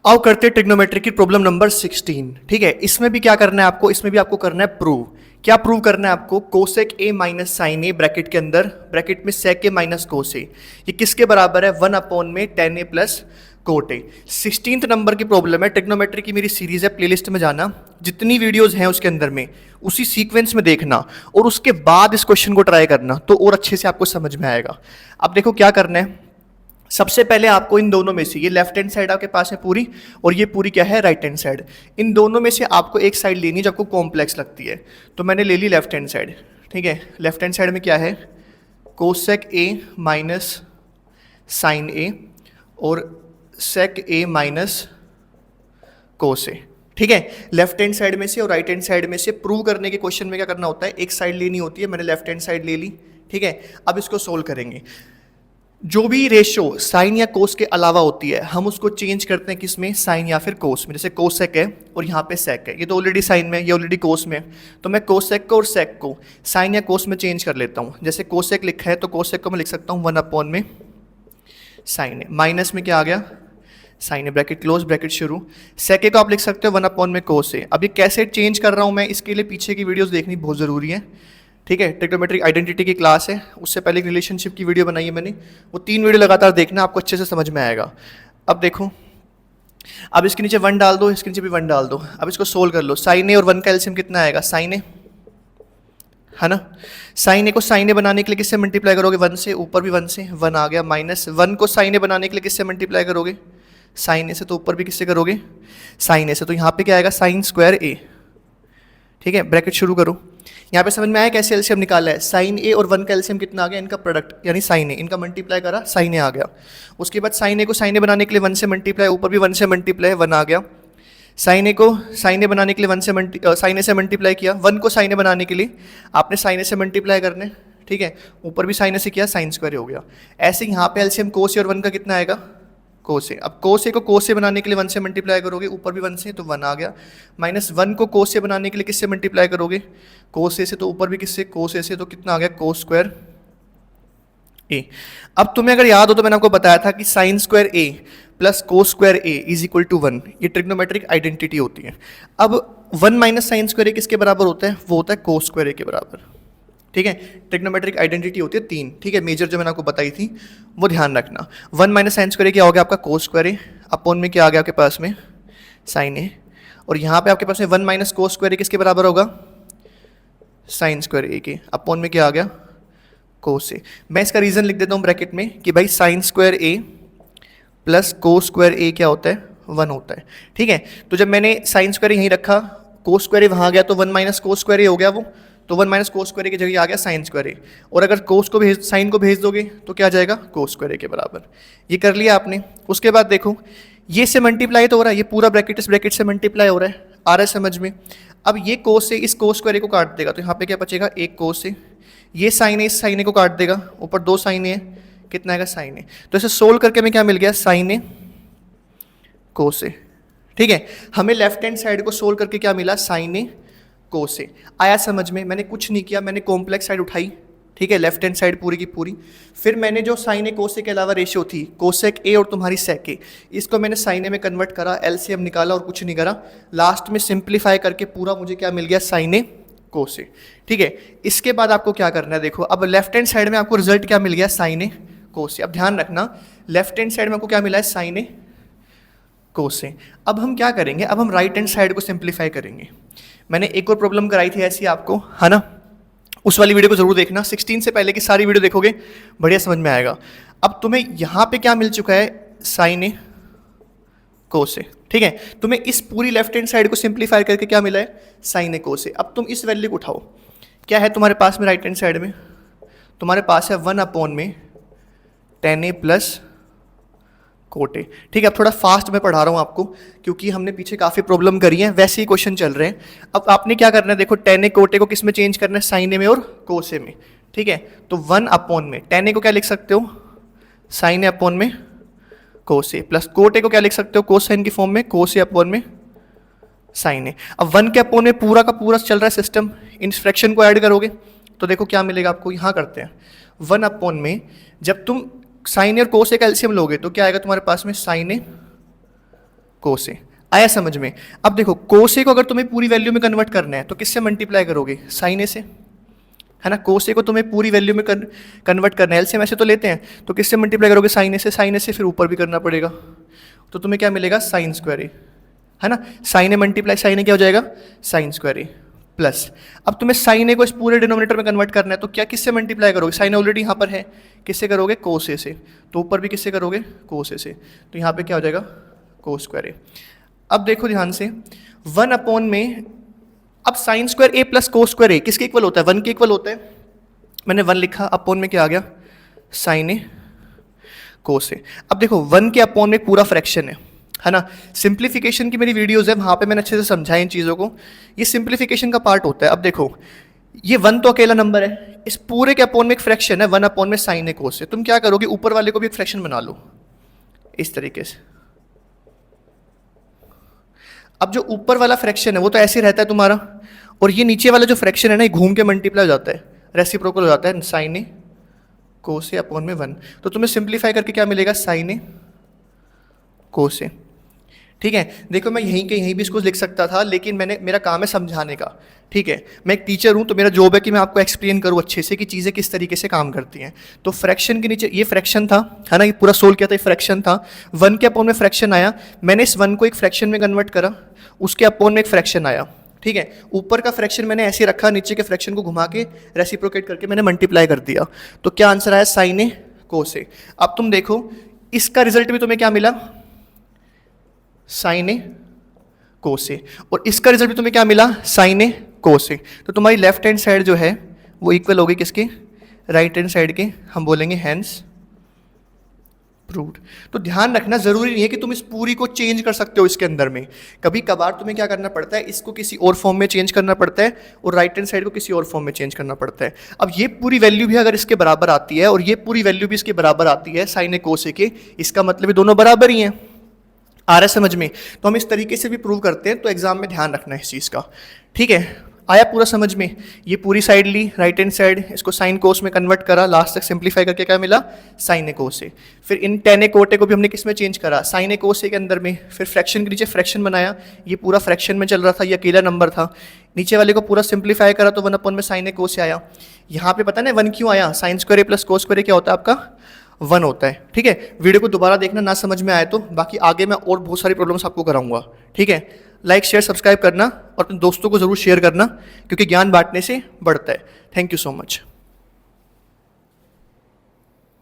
आओ करते हैं ट्रिग्नोमेट्री की प्रॉब्लम नंबर 16। ठीक है, इसमें भी क्या करना है आपको, इसमें भी आपको करना है प्रूव। क्या प्रूव करना है आपको? Cosec A minus sine A bracket के अंदर, ब्रैकेट में सेक ए माइनस कोस ए, ये किसके बराबर है? 1 में ten A plus cot A. 16th number की प्रॉब्लम है। ट्रिग्नोमेट्री की मेरी सीरीज है, प्लेलिस्ट में जाना, जितनी वीडियोस हैं उसके अंदर में उसी सीक्वेंस में देखना और उसके बाद इस क्वेश्चन को ट्राई करना, तो और अच्छे से आपको समझ में आएगा। अब देखो क्या करना है। सबसे पहले आपको इन दोनों में से, ये लेफ्ट हैंड साइड आपके पास है पूरी और ये पूरी क्या है? Right hand side. इन दोनों में से आपको एक साइड लेनी जो आपको कॉम्प्लेक्स लगती है, तो मैंने ले ली लेफ्ट हैंड साइड। ठीक है, लेफ्ट हैंड साइड में क्या है? कोसेक ए माइनस साइन ए और सेक ए माइनस कोस ए। ठीक है, लेफ्ट हैंड साइड में से और राइट हैंड साइड में से प्रूव करने के क्वेश्चन में क्या करना होता है? एक साइड लेनी होती है, मैंने लेफ्ट हैंड साइड ले ली। ठीक है, अब इसको सोल्व करेंगे। जो भी रेशो साइन या कोस के अलावा होती है हम उसको चेंज करते हैं किस में? साइन या फिर कोस में। जैसे कोसेक है और यहाँ पे सेक है, ये तो ऑलरेडी साइन में, ये ऑलरेडी कोस में, तो मैं कोसेक को और सेक को साइन या कोस में चेंज कर लेता हूँ। जैसे कोसेक लिखा है तो कोसेक को मैं लिख सकता हूँ 1 में साइन है, माइनस में क्या आ गया? साइन है, ब्रैकेट क्लोज ब्रैकेट शुरू। सेके को आप लिख सकते हो 1 में कोस है। अब ये कैसे चेंज कर रहा हूँ मैं, इसके लिए पीछे की वीडियोस देखनी बहुत ज़रूरी है। ठीक है, ट्रिग्नोमेट्रिक आइडेंटिटी की क्लास है, उससे पहले एक रिलेशनशिप की वीडियो बनाई है मैंने, वो 3 वीडियो लगातार देखना, आपको अच्छे से समझ में आएगा। अब देखो, अब इसके नीचे 1 डाल दो, इसके नीचे भी 1 डाल दो। अब इसको सोल्व कर लो। साइन ए और 1 का एलसीएम कितना आएगा? साइन ए, है ना। साइन ए को साइन ए बनाने के लिए किससे मल्टीप्लाई करोगे? 1 से, ऊपर भी 1 से, 1 आ गया। माइनस 1 को साइन ए बनाने के लिए किससे मल्टीप्लाई करोगे? साइन ए से, तो ऊपर भी किससे करोगे? साइन ए से, तो यहाँ पे क्या आएगा? साइन स्क्वायर ए। ठीक है, ब्रैकेट शुरू करो। यहाँ पे समझ में आया कैसे एलसीएम निकाला है? साइन ए और 1 का एलसीएम कितना आ गया? इनका प्रोडक्ट यानी साइन ए, इनका मल्टीप्लाई करा, साइन ए आ गया। उसके बाद साइन ए को साइन ए बनाने के लिए 1 से मल्टीप्लाई, ऊपर भी 1 से मल्टीप्लाई, 1 आ गया। साइन ए को साइन ए बनाने के लिए 1 से साइन ए से मल्टीप्लाई किया, 1 को साइन ए बनाने के लिए आपने साइन ए से मल्टीप्लाई करने। ठीक है, ऊपर भी साइन ए से किया, साइन स्क्वायर हो गया। ऐसे यहाँ पे एलसीएम कोस ए और 1 का कितना आएगा? कोस ए। अब कोस ए को कोस ए बनाने के लिए 1 से मल्टीप्लाई करोगे, ऊपर भी 1 से, तो 1 आ गया। माइनस 1 को कोस ए बनाने के लिए किससे मल्टीप्लाई करोगे? कोस ए से, तो ऊपर भी किससे? कोस ए से, तो कितना आ गया? कोस स्क्वायर ए। अब तुम्हें अगर याद हो तो मैंने आपको बताया था कि sine square A plus cos square A is equal to 1, ये ट्रिग्नोमेट्रिक आइडेंटिटी होती है। अब 1 माइनस साइन स्क्वायर ए किसके बराबर होता है? वो होता है कोस स्क्वायर ए के बराबर। ठीक है, ट्रिग्नोमेट्रिक आइडेंटिटी होती है 3। ठीक है, मेजर जो मैंने आपको बताई थी वो ध्यान रखना। 1 माइनस साइन स्क्वायर ए क्या हो गया आपका? कोस स्क्वायर ए, अपॉन में क्या आ गया आपके पास में? साइन ए। और यहाँ पे आपके पास में 1 माइनस कोस स्क्वायर ए किसके बराबर होगा? साइन स्क्वायर ए के, अपॉन में क्या आ गया? कोस ए। मैं इसका रीजन लिख देता हूँ ब्रैकेट में कि भाई sign square A plus cos square ए क्या होता है? 1 होता है। ठीक है, तो जब मैंने साइन स्क्वायर यहीं रखा, कोस स्क्वायर ए वहाँ गया, तो 1 माइनस कोस स्क्वायर ए हो गया वो, तो 1 माइनस कोस स्क्वायर ए की जगह आ गया साइन स्क्वायर ए। और अगर कोस को भेज, साइन को भेज दोगे तो क्या आ जाएगा? कोस स्क्वायर ए के बराबर। ये कर लिया आपने। उसके बाद देखो, ये से मल्टीप्लाई तो हो रहा है, ये पूरा ब्रैकेट इस ब्रैकेट से मल्टीप्लाई हो रहा है, आ रहा है समझ में। अब ये कोस से इस कोस स्क्वायर ए को काट देगा, तो यहाँ पे क्या बचेगा? एक कोस से। ये साइन ए इस साइन ए को काट देगा, ऊपर 2 साइन ए, कितना आएगा? साइन ए। तो इसे सोल्व करके हमें क्या मिल गया? साइन ए कोस ए। ठीक है, हमें लेफ्ट हैंड साइड को सोल्व करके क्या मिला? साइन ए कोस ए। आया समझ में? मैंने कुछ नहीं किया, मैंने कॉम्प्लेक्स साइड उठाई। ठीक है, लेफ्ट हैंड साइड पूरी की पूरी। फिर मैंने जो साइन ए कोस ए के अलावा रेशियो थी, कोसेक ए और तुम्हारी सेक ए, इसको मैंने साइन ए में कन्वर्ट करा, एलसीएम निकाला और कुछ नहीं करा। लास्ट में सिंप्लीफाई करके पूरा मुझे क्या मिल गया? साइन ए कोस ए। ठीक है, इसके बाद आपको क्या करना है? देखो, अब लेफ्ट हैंड साइड में आपको रिजल्ट क्या मिल गया? साइन ए कोस ए। अब ध्यान रखना, लेफ्ट हैंड साइड में आपको क्या मिला है? साइन ए कोस ए। अब हम क्या करेंगे? अब हम राइट हैंड साइड को सिंप्लीफाई करेंगे। मैंने एक और प्रॉब्लम कराई थी ऐसी आपको, है ना, उस वाली वीडियो को जरूर देखना। 16 से पहले की सारी वीडियो देखोगे, बढ़िया समझ में आएगा। अब तुम्हें यहाँ पे क्या मिल चुका है? साइन ए कोस ए। ठीक है, तुम्हें इस पूरी लेफ्ट हैंड साइड को सिंप्लीफाई करके क्या मिला है? साइन ए कोस ए। अब तुम इस वैल्यू को उठाओ, क्या है तुम्हारे पास में राइट हैंड साइड में? तुम्हारे पास है 1 में टेन ए प्लस कोटे। ठीक है, अब थोड़ा फास्ट मैं पढ़ा रहा हूँ आपको क्योंकि हमने पीछे काफ़ी प्रॉब्लम करी है, वैसे ही क्वेश्चन चल रहे हैं। अब आपने क्या करना है? देखो, टेन ए कोटे को किस में चेंज करना है? साइन ए में और कोस ए में। ठीक है, तो 1 में टेन ए को क्या लिख सकते हो? साइन ए अपॉन में कोस ए, प्लस कोटे को क्या लिख सकते हो? कोसाइन की फॉर्म में, कोस ए अपॉन में साइन ए। अब 1 के अपॉन में पूरा का पूरा चल रहा है सिस्टम, इन फ्रैक्शन को ऐड करोगे तो देखो क्या मिलेगा आपको। यहाँ करते हैं 1 में, जब तुम साइन ए और कोस ए का एलसीएम लोगे तो क्या आएगा तुम्हारे पास में? साइन ए कोस ए। आया समझ में? अब देखो कोस ए को अगर तुम्हें पूरी वैल्यू में कन्वर्ट करना है तो किससे मल्टीप्लाई करोगे? साइन ए से, है ना। कोस ए को तुम्हें पूरी वैल्यू में कन्वर्ट करना है, एलसीएम ऐसे तो लेते हैं, तो किससे मल्टीप्लाई करोगे? साइन ए से। साइन ए से फिर ऊपर भी करना पड़ेगा, तो तुम्हें क्या मिलेगा? साइन स्क्वायर ए, है ना। साइन ए मल्टीप्लाई साइन ए क्या हो जाएगा? Sign square A plus. अब तुम्हें साइन ए को इस पूरे डिनोमिनेटर में कन्वर्ट करना है, तो क्या किससे मल्टीप्लाई करोगे? साइन ऑलरेडी यहाँ पर है, किससे करोगे? कोस ए से। तो ऊपर भी किससे करोगे? कोस ए से। तो यहाँ पे क्या हो जाएगा? कोस स्क्वायर ए। अब देखो ध्यान से, 1 अपॉन में, अब sign square A plus cos square ए किसके इक्वल होता है? 1 के इक्वल होता है। मैंने 1 लिखा, अपॉन में क्या आ गया? साइन ए कोस ए। अब देखो 1 के अपॉन में पूरा फ्रैक्शन है ना। सिंप्लीफिकेशन की मेरी वीडियोस है, वहाँ पे मैंने अच्छे से समझाया इन चीज़ों को। ये सिंप्लीफिकेशन का पार्ट होता है। अब देखो ये 1 तो अकेला नंबर है, इस पूरे के अपॉन में एक फ्रैक्शन है, 1 अपॉन में साइन ए कोस ए। तुम क्या करोगे? ऊपर वाले को भी एक फ्रैक्शन बना लो इस तरीके से। अब जो ऊपर वाला फ्रैक्शन है वो तो ऐसे रहता है तुम्हारा, और ये नीचे वाला जो फ्रैक्शन है ना, ये घूम के मल्टीप्लाई हो जाता है, रेसिप्रोकल हो जाता है, साइन ए कोस ए अपॉन में 1। तो तुम्हें सिंप्लीफाई करके क्या मिलेगा? साइन ए कोस ए। ठीक है, देखो मैं यहीं के यहीं भी इसको लिख सकता था, लेकिन मेरा काम है समझाने का। ठीक है, मैं एक टीचर हूँ, तो मेरा जॉब है कि मैं आपको एक्सप्लेन करूँ अच्छे से कि चीज़ें किस तरीके से काम करती हैं। तो फ्रैक्शन के नीचे ये फ्रैक्शन था, है ना, ये पूरा सोल्व किया था, ये फ्रैक्शन था। 1 के अपॉन में फ्रैक्शन आया, मैंने इस 1 को एक फ्रैक्शन में कन्वर्ट करा, उसके अपॉन में एक फ्रैक्शन आया। ठीक है, ऊपर का फ्रैक्शन मैंने ऐसे रखा, नीचे के फ्रैक्शन को घुमा के रेसिप्रोकेट करके मैंने मल्टीप्लाई कर दिया। तो क्या आंसर आया? साइन ए कोस ए। अब तुम देखो इसका रिजल्ट भी तुम्हें क्या मिला? साइन ए कोस ए। और इसका रिजल्ट भी तुम्हें क्या मिला? साइन ए कोस ए। तो तुम्हारी लेफ्ट हैंड साइड जो है वो इक्वल होगी किसके? राइट हैंड साइड के। हम बोलेंगे हैंस प्रूव्ड। तो ध्यान रखना, जरूरी नहीं है कि तुम इस पूरी को चेंज कर सकते हो इसके अंदर में। कभी कभार तुम्हें क्या करना पड़ता है? इसको किसी और फॉर्म में चेंज करना पड़ता है, और राइट हैंड साइड को किसी और फॉर्म में चेंज करना पड़ता है। अब ये पूरी वैल्यू भी अगर इसके बराबर आती है, और ये पूरी वैल्यू भी इसके बराबर आती है साइन ए कोस ए के, इसका मतलब ये दोनों बराबर ही हैं। आ रहा है समझ में? तो हम इस तरीके से भी प्रूव करते हैं, तो एग्जाम में ध्यान रखना है इस चीज़ का। ठीक है, आया पूरा समझ में? ये पूरी साइड ली, राइट हैंड साइड, इसको साइन कोस में कन्वर्ट करा, लास्ट तक सिंप्लीफाई करके क्या मिला? साइन ए कोस ए। फिर in ten A cot A को भी हमने किस में चेंज करा? साइन ए कोस ए के अंदर में। फिर फ्रैक्शन के नीचे फ्रैक्शन बनाया, ये पूरा फ्रैक्शन में चल रहा था, ये अकेला नंबर था। नीचे वाले को पूरा सिंप्लीफाई करा तो 1 अपॉन में साइन ए कोस ए आया। यहाँ पे पता ना 1 क्यों आया? Sign square A plus cos square ए क्या होता है आपका? 1 होता है। ठीक है, वीडियो को दोबारा देखना, ना समझ में आए तो, बाकी आगे मैं और बहुत सारी प्रॉब्लम्स आपको कराऊंगा। ठीक है, लाइक शेयर सब्सक्राइब करना, और अपने दोस्तों को जरूर शेयर करना, क्योंकि ज्ञान बांटने से बढ़ता है। Thank you so much.